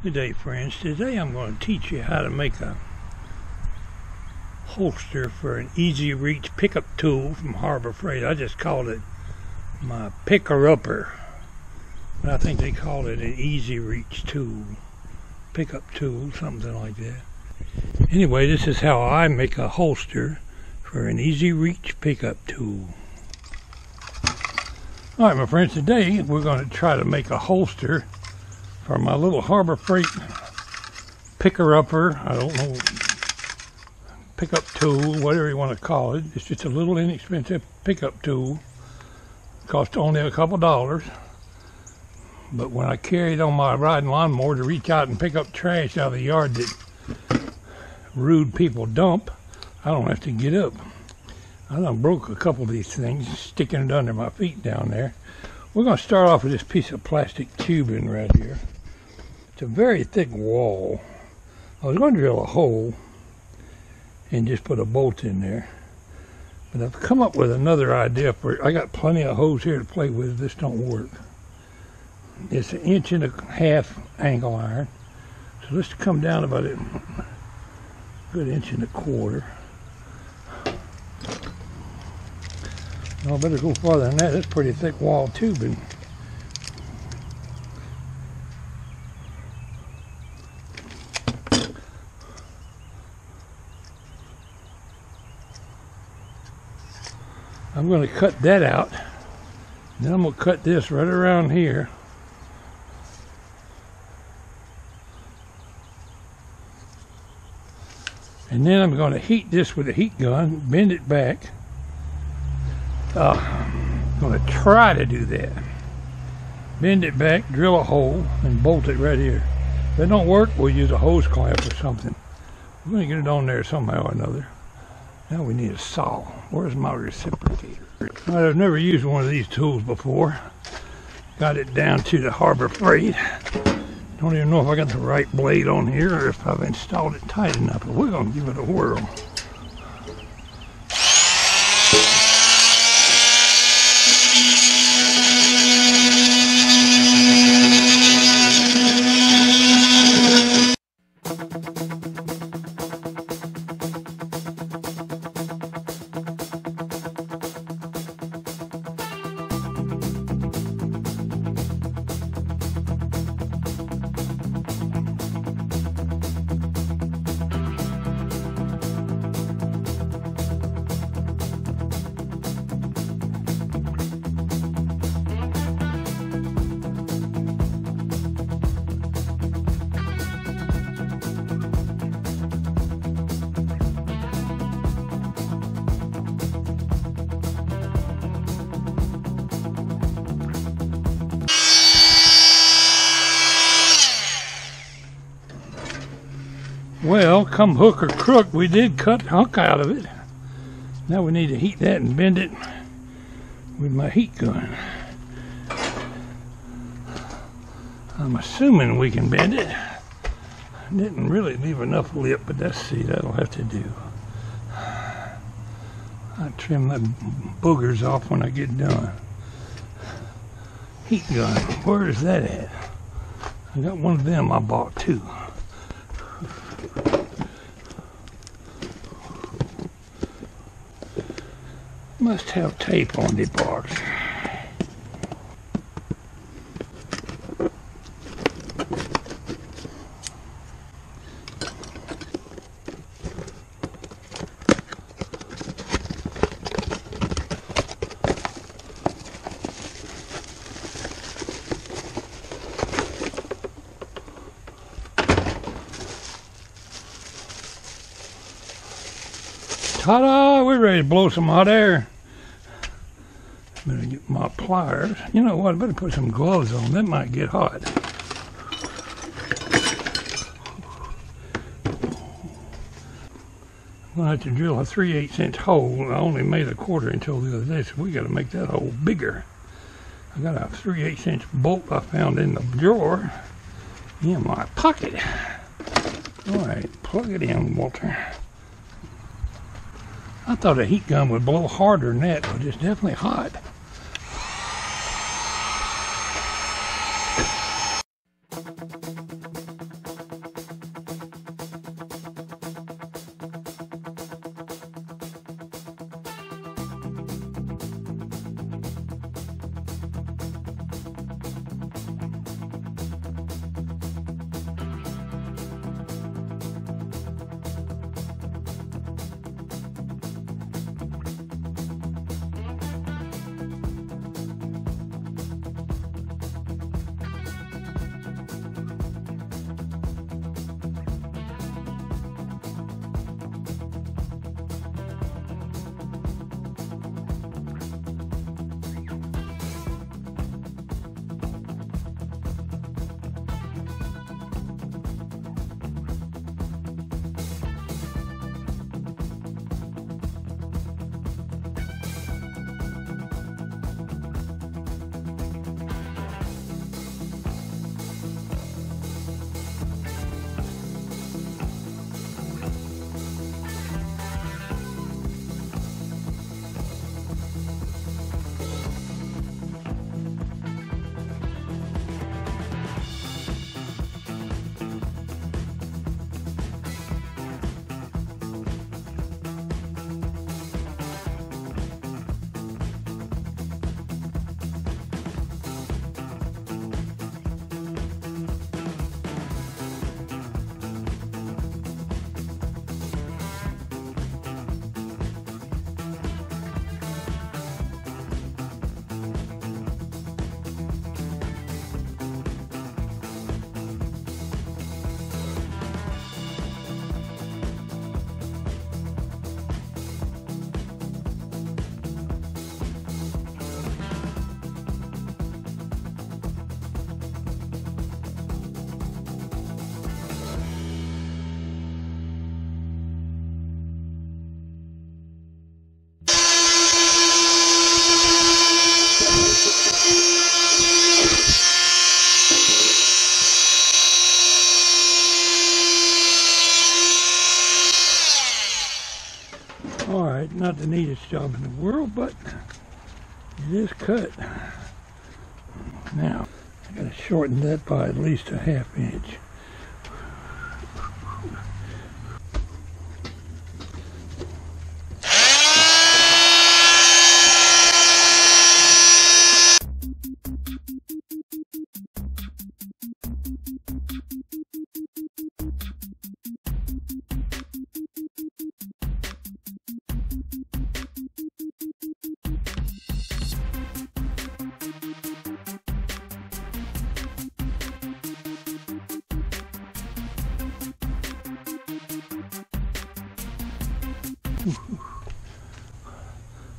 Good day, friends. Today I'm going to teach you how to make a holster for an easy reach pickup tool from Harbor Freight. I just called it my picker-upper, but I think they call it an easy reach tool, pickup tool, something like that. Anyway, this is how I make a holster for an easy reach pickup tool. Alright, my friends, today we're going to try to make a holster for my little Harbor Freight picker-upper, I don't know, pickup tool, whatever you want to call it. It's just a little inexpensive pickup tool. It costs only a couple dollars. But when I carry it on my riding lawnmower to reach out and pick up trash out of the yard that rude people dump, I don't have to get up. I done broke a couple of these things, sticking it under my feet down there. We're going to start off with this piece of plastic tubing right here. It's a very thick wall. I was going to drill a hole and just put a bolt in there, but I've come up with another idea for it. I got plenty of holes here to play with if this don't work. It's 1.5 inch angle iron, so let's come down about a good 1.25 inches. No, I better go farther than that. That's pretty thick wall tubing. I'm going to cut that out. Then I'm going to cut this right around here. And then I'm going to heat this with a heat gun, bend it back. I'm going to try to do that. Bend it back, drill a hole, and bolt it right here. If it don't work, we'll use a hose clamp or something. We're going to get it on there somehow or another. Now we need a saw. Where's my reciprocator? I've never used one of these tools before. Got it down to the Harbor Freight. Don't even know if I got the right blade on here or if I've installed it tight enough, but we're going to give it a whirl. Well, come hook or crook, we did cut a hunk out of it. Now we need to heat that and bend it with my heat gun. I'm assuming we can bend it. I didn't really leave enough lip, but let's see, that'll have to do. I'll trim the boogers off when I get done. Heat gun, where is that at? I got one of them I bought too. Must have tape on the box. Ta-da! We're ready to blow some hot air. Better get my pliers. You know what? I better put some gloves on. That might get hot. I'm going to have to drill a 3/8 inch hole. I only made a 1/4 until the other day, so we got to make that hole bigger. I got a 3/8 inch bolt I found in the drawer in my pocket. Alright, plug it in, Walter. I thought a heat gun would blow harder than that, but it's definitely hot. Alright, not the neatest job in the world, but it is cut. Now, I gotta shorten that by at least a ½ inch.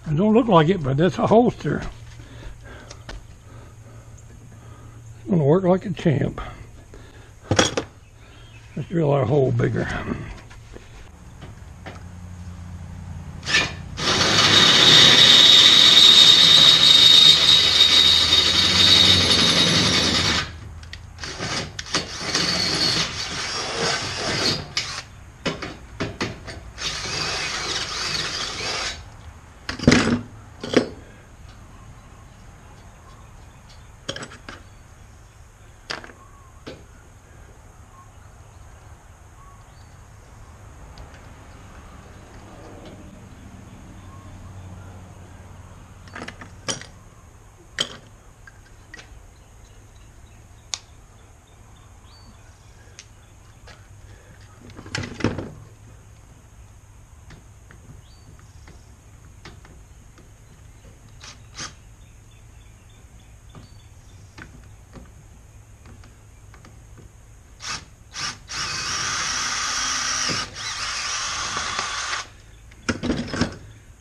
It don't look like it, but that's a holster. It's going to work like a champ. Let's drill our hole bigger.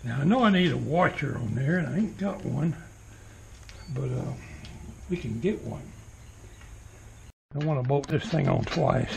Now I know I need a washer on there, and I ain't got one, but we can get one. I want to bolt this thing on twice.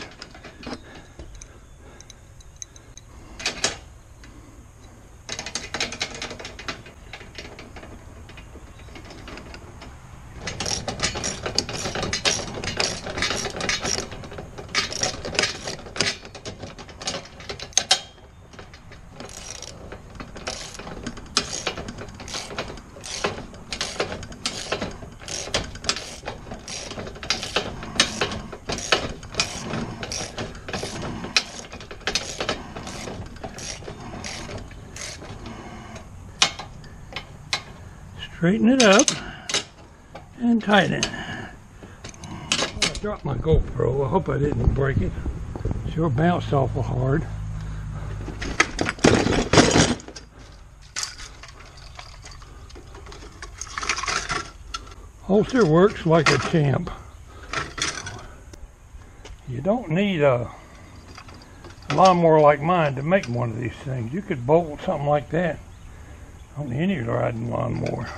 Straighten it up and tighten it. I dropped my GoPro. I hope I didn't break it. Sure bounced awful hard. Holster works like a champ. You don't need a lawnmower like mine to make one of these things. You could bolt something like that on any riding lawnmower.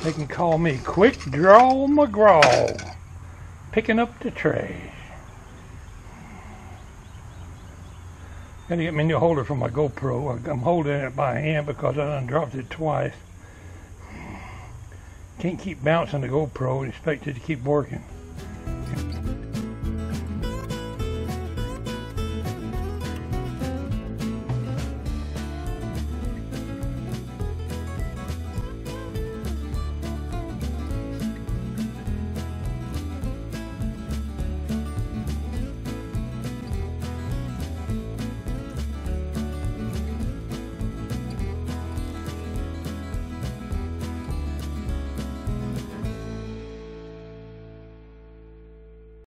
They can call me Quick Draw McGraw, picking up the trash. Gotta get me a new holder for my GoPro. I'm holding it by hand because I done dropped it twice. Can't keep bouncing the GoPro and expect it to keep working.